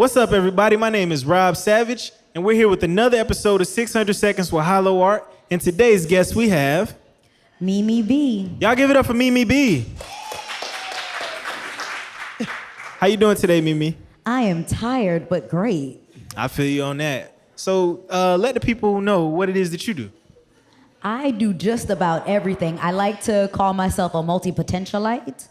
What's up, everybody? My name is Rob Savage, and we're here with another episode of 600 Seconds with HYLO Art. And today's guest we have... Mimi B. Y'all give it up for Mimi B. How you doing today, Mimi? I am tired, but great. I feel you on that. So let the people know what it is that you do. I do just about everything. I like to call myself a multi-potentialite.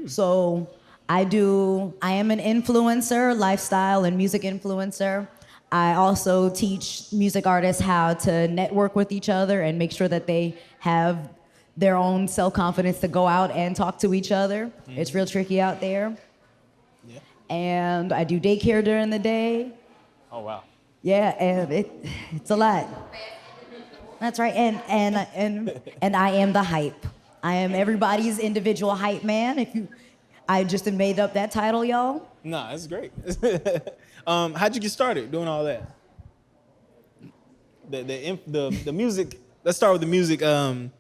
So I am an influencer, lifestyle and music influencer. I also teach music artists how to network with each other and make sure that they have their own self-confidence to go out and talk to each other. It's real tricky out there. Yeah. And I do daycare during the day. Oh, wow. Yeah, and it's a lot. That's right, and I am the hype. I am everybody's individual hype man. I just made up that title, y'all. Nah, that's great. How'd you get started doing all that? The music. Let's start with the music. You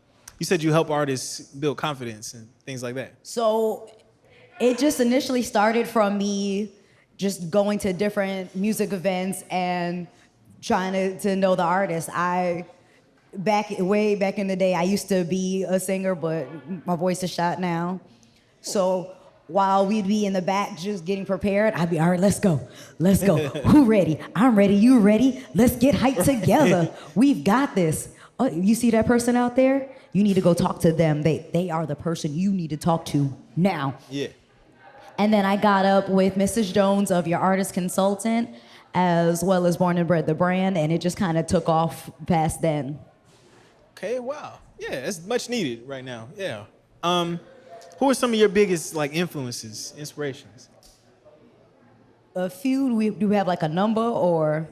said you help artists build confidence and things like that. So it just initially started from me just going to different music events and trying to know the artist. Way back in the day, I used to be a singer, but my voice is shot now. So while we'd be in the back just getting prepared, I'd be, all right, let's go. Who ready? I'm ready, you ready? Let's get hyped together. We've got this. Oh, you see that person out there? You need to go talk to them. They are the person you need to talk to now. Yeah. And then I got up with Mrs. Jones of Your Artist Consultant, as well as Born and Bred the Brand, and it just kind of took off past then. Okay, wow. Yeah, it's much needed right now. Yeah. Who are some of your biggest influences, inspirations? A few. Do we have like a number or?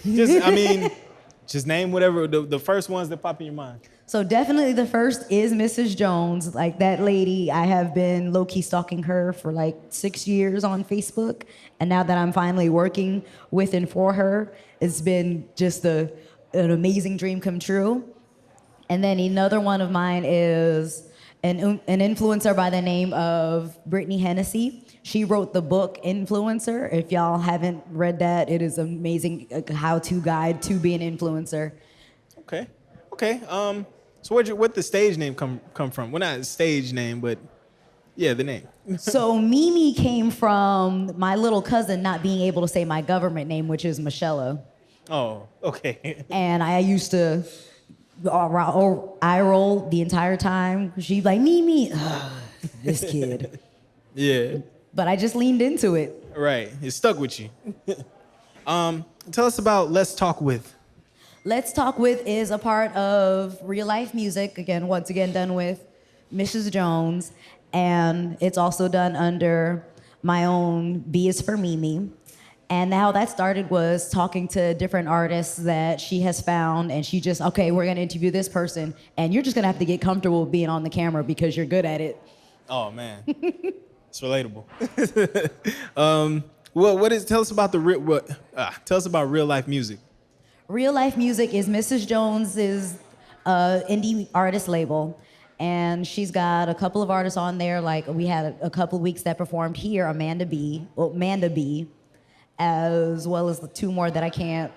Just name whatever the first ones that pop in your mind. So definitely the first is Mrs. Jones. Like that lady, I have been low-key stalking her for like 6 years on Facebook. And now that I'm finally working with and for her, it's been just an amazing dream come true. And then another one of mine is an influencer by the name of Brittany Hennessy. She wrote the book Influencer. If y'all haven't read that, it is an amazing how-to guide to be an influencer. Okay. So where'd the stage name come from? Well, not a stage name, but yeah, the name. So Mimi came from my little cousin not being able to say my government name, which is Michelle. Oh, okay. And I used to eye roll the entire time. She'd be like, Mimi, this kid. Yeah. But I just leaned into it. Right, it stuck with you. Tell us about Let's Talk With. Let's Talk With is a part of Real Life Music, once again done with Mrs. Jones, and it's also done under my own B is for Mimi. And how that started was talking to different artists that she has found, and she just, okay, we're gonna interview this person, and you're just gonna have to get comfortable being on the camera because you're good at it. Oh man, it's relatable. Tell us about tell us about Real Life Music. Real Life Music is Mrs. Jones's indie artist label, and she's got a couple of artists on there. Like we had a couple of weeks that performed here, Amanda B, as well as the two more that I can't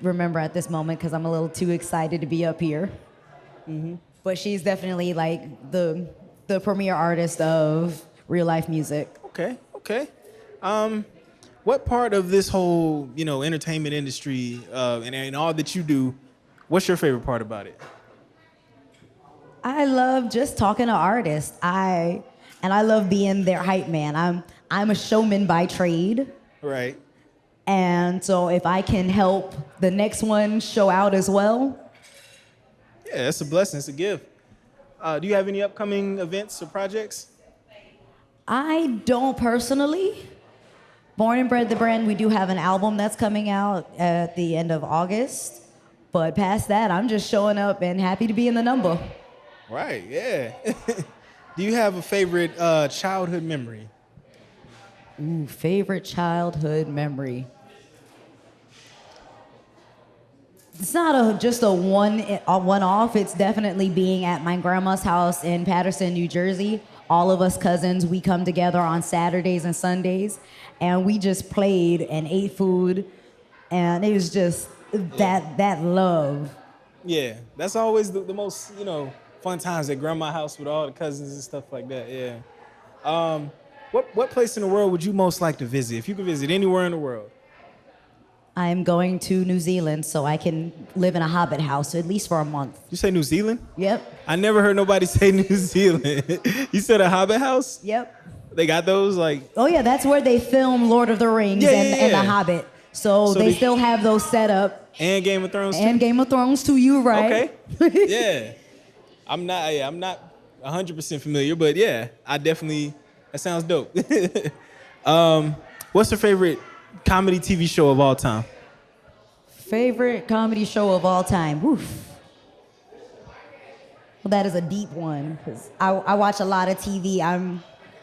remember at this moment because I'm a little too excited to be up here. Mm-hmm. But she's definitely like the premier artist of Real Life Music. Okay. What part of this whole, entertainment industry and all that you do, what's your favorite part about it? I love just talking to artists. I love being their hype man. I'm a showman by trade. Right. And so if I can help the next one show out as well. Yeah, it's a blessing. It's a gift. Do you have any upcoming events or projects? I don't personally. Born and Bred the Brand, we do have an album that's coming out at the end of August. But past that, I'm just showing up and happy to be in the number. Right, yeah. Do you have a favorite childhood memory? Ooh, favorite childhood memory. It's not just a one-off. It's definitely being at my grandma's house in Paterson, New Jersey, all of us cousins, we come together on Saturdays and Sundays, and we just played and ate food, and it was just that love. Yeah, that's always the most, fun times at grandma's house with all the cousins and stuff like that. Yeah. What place in the world would you most like to visit? If you could visit anywhere in the world. I'm going to New Zealand so I can live in a hobbit house at least for a month. You say New Zealand? Yep. I never heard nobody say New Zealand. You said a hobbit house? Yep. They got those like. Oh yeah, that's where they film Lord of the Rings and The Hobbit. So they still have those set up. And Game of Thrones too? And Game of Thrones too, you right. Okay. Yeah. I'm not 100% familiar, but yeah, that sounds dope. What's your favorite comedy TV show of all time? Favorite comedy show of all time? Woof. Well, that is a deep one because I watch a lot of TV.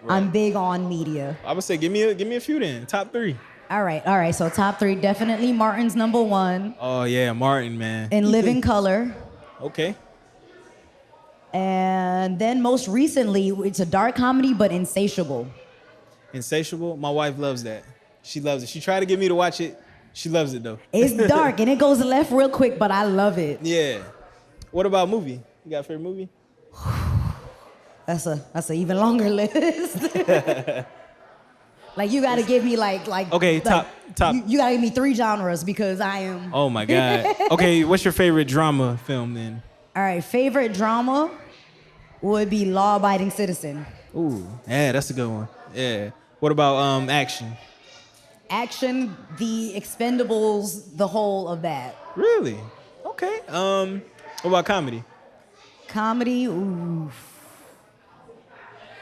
I'm big on media. I would say give me a few then. Top 3. All right. So top 3, definitely Martin's number 1. Oh yeah, Martin, man. In Living Color. Okay. And then most recently, it's a dark comedy, but Insatiable. Insatiable? My wife loves that. She loves it. She tried to get me to watch it. She loves it though. It's dark and it goes left real quick, but I love it. Yeah. What about movie? You got a favorite movie? That's an even longer list. Like you got to give me like. Okay, top. You got to give me 3 genres because I am. Oh my God. Okay, what's your favorite drama film then? All right, favorite drama would be Law Abiding Citizen. Ooh, yeah, that's a good one. Yeah. What about action? Action, The Expendables, the whole of that. Really? Okay. What about comedy? Comedy, ooh.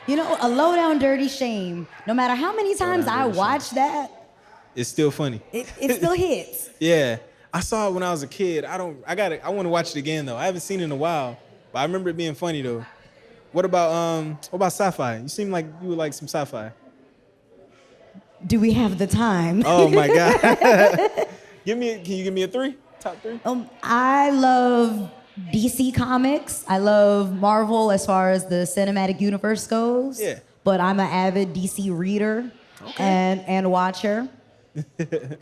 A Low Down Dirty Shame. No matter how many times I watch that, it's still funny. It still hits. Yeah. I saw it when I was a kid. I want to watch it again though. I haven't seen it in a while, but I remember it being funny though. What about sci-fi? You seem like you would like some sci-fi. Do we have the time? Oh my God. Can you give me a 3? Top 3? I love DC Comics. I love Marvel as far as the cinematic universe goes. Yeah. But I'm an avid DC reader and watcher.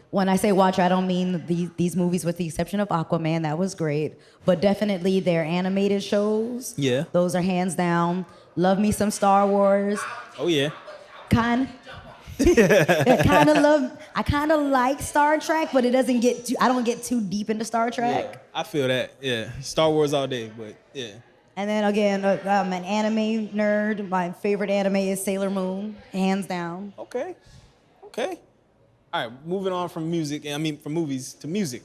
When I say watcher, I don't mean these movies with the exception of Aquaman. That was great. But definitely their animated shows. Yeah. Those are hands down. Love me some Star Wars. Oh yeah. I kind of like Star Trek, but I don't get too deep into Star Trek. Yeah, I feel that. Yeah. Star Wars all day, but yeah. And then again, I'm an anime nerd. My favorite anime is Sailor Moon, hands down. Okay. All right, moving on from movies to music.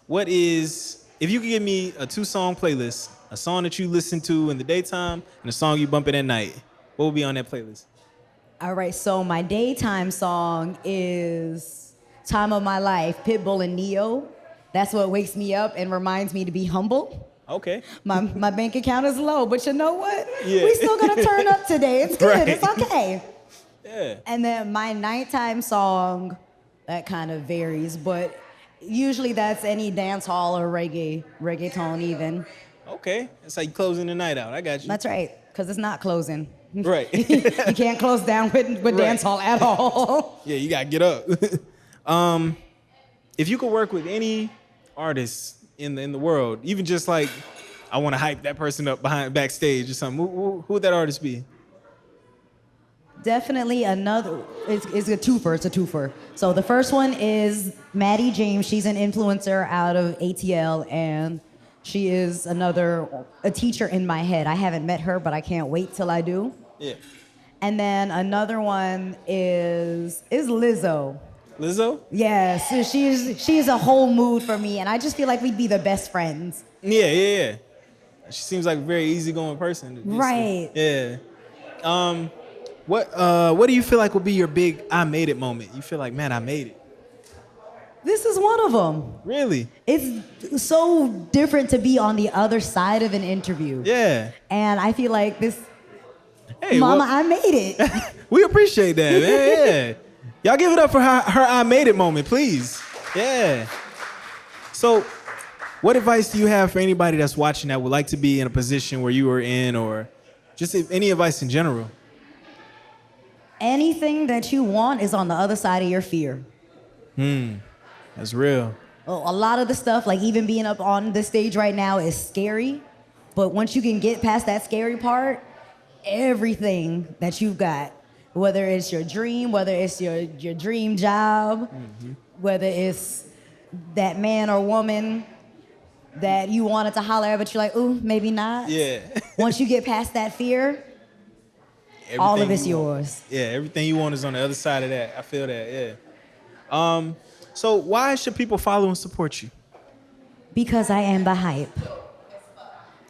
If you could give me a 2-song playlist, a song that you listen to in the daytime and a song you bump it at night, what would be on that playlist? All right, so my daytime song is Time of My Life, Pitbull and Neo. That's what wakes me up and reminds me to be humble. Okay. My bank account is low, but you know what? Yeah. We still gonna turn up today. It's good, Right. It's okay. Yeah. And then my nighttime song, that kind of varies, but usually that's any dance hall or reggaeton even. Okay. That's how you closing the night out. I got you. That's right, because it's not closing. Right. You can't close down with dance hall at all. Yeah, you gotta get up. If you could work with any artist in the world, even just like I want to hype that person up backstage or something, who would that artist be? Definitely another. It's a twofer. It's a twofer. So the first one is Maddie James. She's an influencer out of ATL, and she is a teacher in my head. I haven't met her, but I can't wait till I do. Yeah. And then another one is Lizzo. Lizzo? Yes, so she's a whole mood for me, and I just feel like we'd be the best friends. Yeah. She seems like a very easygoing person. Right. Yeah. What do you feel like will be your big I made it moment? You feel like, man, I made it. This is one of them. Really? It's so different to be on the other side of an interview. Yeah. And I feel like this. Hey, Mama, I made it. We appreciate that, man. Yeah. Y'all give it up for her I made it moment, please. Yeah. So, what advice do you have for anybody that's watching that would like to be in a position where you were in, or just any advice in general? anything that you want is on the other side of your fear. That's real. A lot of the stuff, like even being up on the stage right now, is scary. But once you can get past that scary part, everything that you've got, whether it's your dream, whether it's your dream job, whether it's that man or woman that you wanted to holler at, but you're like, ooh, maybe not. Yeah. Once you get past that fear, all of it's yours. Yeah, everything you want is on the other side of that. I feel that, yeah. So why should people follow and support you? Because I am the hype.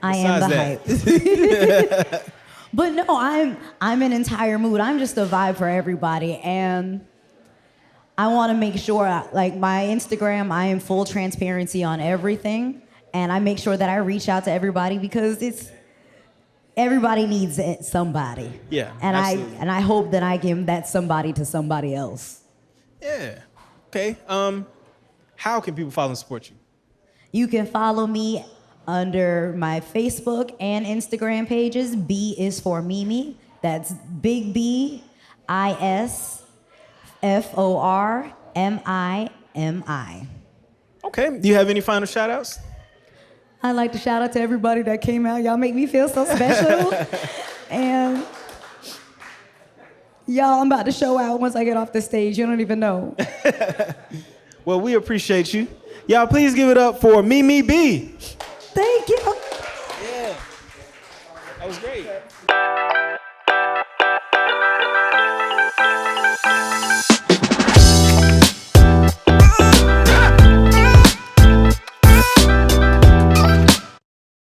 I am the Besides hype. But no, I'm an entire mood. I'm just a vibe for everybody. And I want to make sure, like my Instagram, I am full transparency on everything. And I make sure that I reach out to everybody because everybody needs somebody. Yeah, And absolutely. I hope that I give that somebody to somebody else. Yeah. Okay. How can people follow and support you? You can follow me under my Facebook and Instagram pages. B is for Mimi. That's Big B ISFORMIMI. Okay. Do you have any final shout outs? I'd like to shout out to everybody that came out. Y'all make me feel so special. And y'all, I'm about to show out once I get off the stage. You don't even know. Well, we appreciate you. Y'all, please give it up for Mimi B. Thank you.